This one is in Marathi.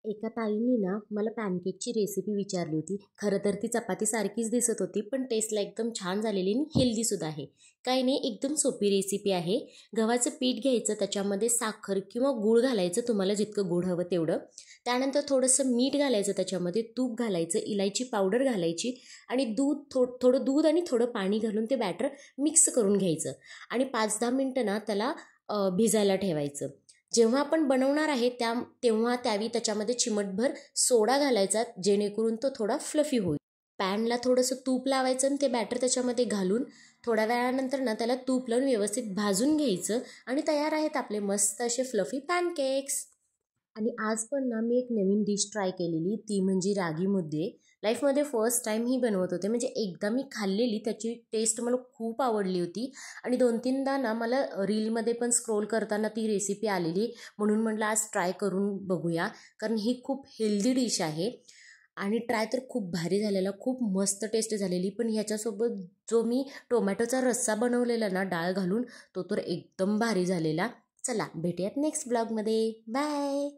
एका ताईंनी ना मला पॅनकेकची रेसिपी विचारली होती. खरं तर ती चपातीसारखीच दिसत होती, पण टेस्टला एकदम छान झालेली आणि हेल्दीसुद्धा आहे. काही नाही, एकदम सोपी रेसिपी आहे. गव्हाचं पीठ घ्यायचं, त्याच्यामध्ये साखर किंवा गूळ घालायचं, तुम्हाला जितकं गूळ हवं तेवढं. त्यानंतर थोडंसं मीठ घालायचं, त्याच्यामध्ये तूप घालायचं, इलायची पावडर घालायची आणि थोडं दूध आणि थोडं पाणी घालून ते बॅटर मिक्स करून घ्यायचं आणि 5-10 मिनटं ना त्याला भिजायला ठेवायचं. जेव्हा आपण बनवणार आहे तेव्हा त्याच्यामध्ये चिमटभर सोडा घालायचा, जेणेकरून तो थोडा फ्लफी होईल. पॅनला थोडंसं तूप लावायचं आणि ते बॅटर त्याच्यामध्ये घालून थोड्या वेळानंतर ना त्याला तूप लावून व्यवस्थित भाजून घ्यायचं आणि तयार आहेत आपले मस्त असे फ्लफी पॅनकेक्स. आणि आज पण ना मी एक नवीन डिश ट्राय केलेली, ती म्हणजे रागी मुद्दे. लाईफमध्ये फर्स्ट टाईम ही बनवत होते, म्हणजे एकदा मी खाल्लेली, त्याची टेस्ट मला खूप आवडली होती आणि 2-3दा ना मला रीलमध्ये पण स्क्रोल करताना ती रेसिपी आलेली, म्हणून म्हटलं आज ट्राय करून बघूया, कारण ही खूप हेल्दी डिश आहे. आणि ट्राय तर खूप भारी झालेला, खूप मस्त टेस्ट झालेली. पण ह्याच्यासोबत जो मी टोमॅटोचा रस्सा बनवलेला ना डाळ घालून, तो तर एकदम भारी झालेला. चला भेटूयात नेक्स्ट ब्लॉगमध्ये. बाय.